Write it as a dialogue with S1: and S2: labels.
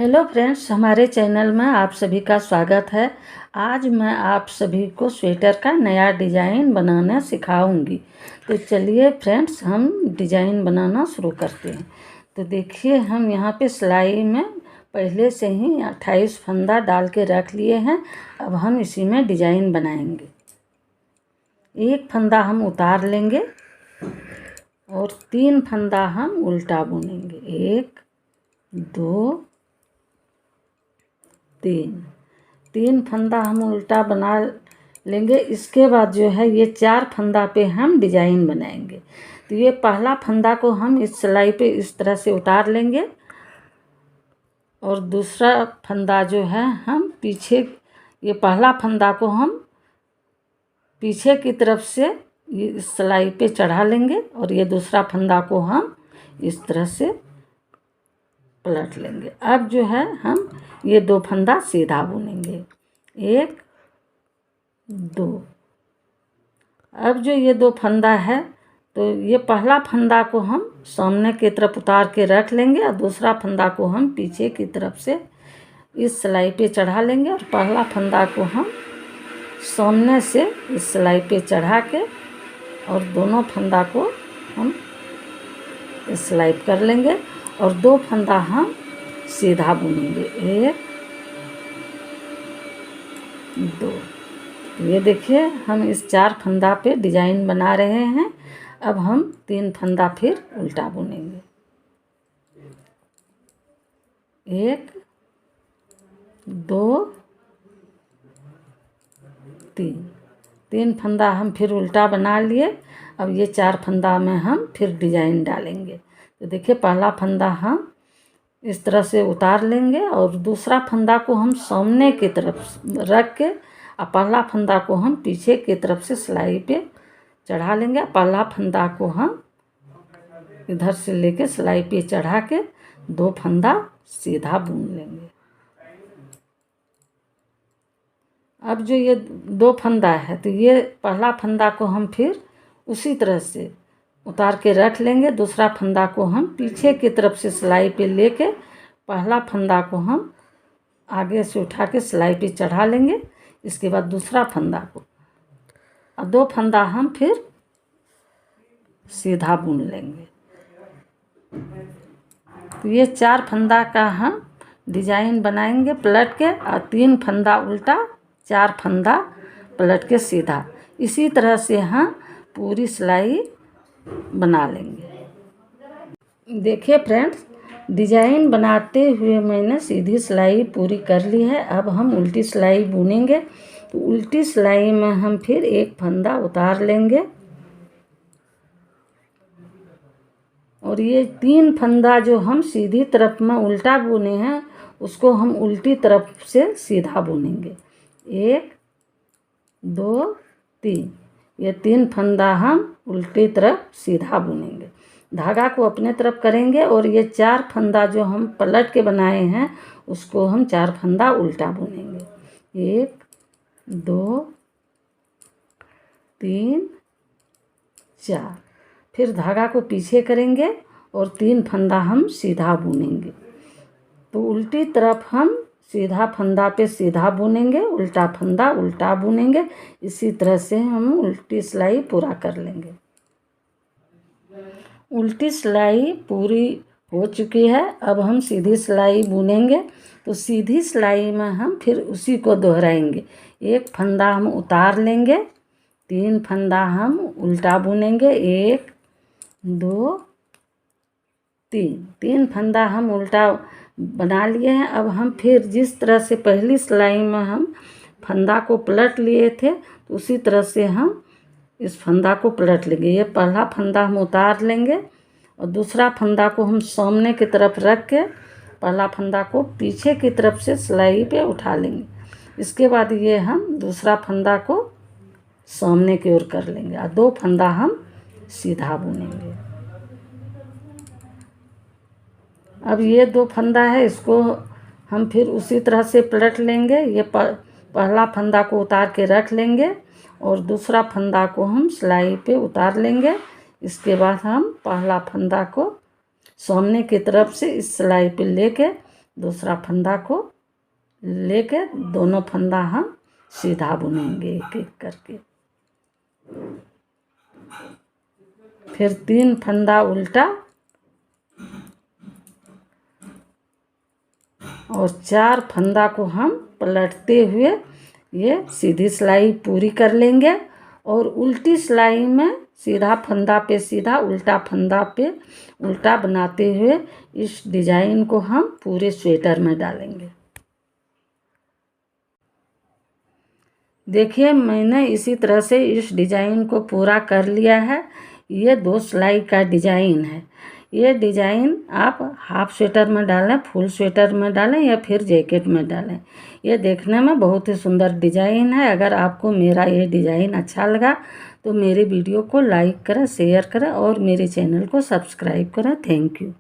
S1: Hello friends, हमारे channel में आप सभी का स्वागत है। आज मैं आप सभी को स्वेटर का नया डिज़ाइन बनाना सिखाऊंगी। तो चलिए फ्रेंड्स, हम डिज़ाइन बनाना शुरू करते हैं। तो देखिए, हम यहाँ पे सिलाई में पहले से ही 28 फंदा डाल के रख लिए हैं। अब हम इसी में डिज़ाइन बनाएंगे। एक फंदा हम उतार लेंगे और 3 फंदा हम उल्टा बुनेंगे। 1 2 3 फंदा हम उल्टा बना लेंगे। इसके बाद जो है ये 4 फंदा पे हम डिजाइन बनाएंगे। तो ये पहला फंदा को हम इस सिलाई पे इस तरह से उतार लेंगे और दूसरा फंदा जो है हम पीछे, ये पहला फंदा को हम पीछे की तरफ से इस सिलाई पे चढ़ा लेंगे और ये दूसरा फंदा को हम इस तरह से पलट लेंगे। अब जो है हम ये 2 फंदा सीधा बुनेंगे। 1 2। अब जो ये 2 फंदा है, तो ये पहला फंदा को हम सामने की तरफ उतार के रख लेंगे और दूसरा फंदा को हम पीछे की तरफ से इस सिलाई पे चढ़ा लेंगे और पहला फंदा को हम सामने से इस सिलाई पे चढ़ा के और दोनों फंदा को हम इस सिलाई कर लेंगे और 2 फंदा हम सीधा बुनेंगे। 1 2। ये देखिए, हम इस 4 फंदा पे डिजाइन बना रहे हैं। अब हम 3 फंदा फिर उल्टा बुनेंगे। 1 2 3 फंदा हम फिर उल्टा बना लिए। अब ये 4 फंदा में हम फिर डिजाइन डालेंगे। तो देखिए, पहला फंदा हम इस तरह से उतार लेंगे और दूसरा फंदा को हम सामने की तरफ रख के और पहला फंदा को हम पीछे की तरफ से सिलाई पे चढ़ा लेंगे। पहला फंदा को हम इधर से लेके सिलाई पे चढ़ा के 2 फंदा सीधा बुन लेंगे। अब जो ये 2 फंदा है, तो ये पहला फंदा को हम फिर उसी तरह से उतार के रख लेंगे। दूसरा फंदा को हम पीछे की तरफ से सिलाई पे लेके पहला फंदा को हम आगे से उठा के सिलाई पे चढ़ा लेंगे। इसके बाद दूसरा फंदा को और 2 फंदा हम फिर सीधा बुन लेंगे। तो ये 4 फंदा का हम डिजाइन बनाएंगे पलट के, और 3 फंदा उल्टा, 4 फंदा पलट के सीधा। इसी तरह से हम पूरी सिलाई बना लेंगे। देखिए फ्रेंड्स, डिजाइन बनाते हुए मैंने सीधी सिलाई पूरी कर ली है। अब हम उल्टी सिलाई बुनेंगे। तो उल्टी सिलाई में हम फिर 1 फंदा उतार लेंगे और ये 3 फंदा जो हम सीधी तरफ में उल्टा बुने हैं, उसको हम उल्टी तरफ से सीधा बुनेंगे। 1 2 3। ये 3 फंदा हम उल्टी तरफ सीधा बुनेंगे। धागा को अपने तरफ करेंगे और ये 4 फंदा जो हम पलट के बनाए हैं, उसको हम 4 फंदा उल्टा बुनेंगे। 1 2 3 4। फिर धागा को पीछे करेंगे और 3 फंदा हम सीधा बुनेंगे। तो उल्टी तरफ हम सीधा फंदा पे सीधा बुनेंगे, उल्टा फंदा उल्टा बुनेंगे। इसी तरह से हम उल्टी सिलाई पूरा कर लेंगे। उल्टी सिलाई पूरी हो चुकी है। अब हम सीधी सिलाई बुनेंगे। तो सीधी सिलाई में हम फिर उसी को दोहराएंगे। 1 फंदा हम उतार लेंगे, 3 फंदा हम उल्टा बुनेंगे। 1 2 3 फंदा हम उल्टा बना लिए हैं। अब हम फिर जिस तरह से पहली सिलाई में हम फंदा को पलट लिए थे, तो उसी तरह से हम इस फंदा को पलट लेंगे। ये पहला फंदा हम उतार लेंगे और दूसरा फंदा को हम सामने की तरफ रख के पहला फंदा को पीछे की तरफ से सिलाई पे उठा लेंगे। इसके बाद ये हम दूसरा फंदा को सामने की ओर कर लेंगे और 2 फंदा हम सीधा बुनेंगे। अब ये 2 फंदा है, इसको हम फिर उसी तरह से पलट लेंगे। ये पहला फंदा को उतार के रख लेंगे और दूसरा फंदा को हम सिलाई पे उतार लेंगे। इसके बाद हम पहला फंदा को सामने की तरफ से इस सिलाई पे लेके दूसरा फंदा को लेके दोनों फंदा हम सीधा बुनेंगे एक एक करके। फिर 3 फंदा उल्टा और 4 फंदा को हम पलटते हुए ये सीधी सिलाई पूरी कर लेंगे और उल्टी सिलाई में सीधा फंदा पे सीधा, उल्टा फंदा पे उल्टा बनाते हुए इस डिजाइन को हम पूरे स्वेटर में डालेंगे। देखिए मैंने इसी तरह से इस डिजाइन को पूरा कर लिया है। ये 2 सिलाई का डिजाइन है। ये डिजाइन आप हाफ स्वेटर में डालें, फुल स्वेटर में डालें या फिर जैकेट में डालें। ये देखने में बहुत ही सुंदर डिजाइन है। अगर आपको मेरा ये डिजाइन अच्छा लगा तो मेरे वीडियो को लाइक करें, शेयर करें और मेरे चैनल को सब्सक्राइब करें। Thank you.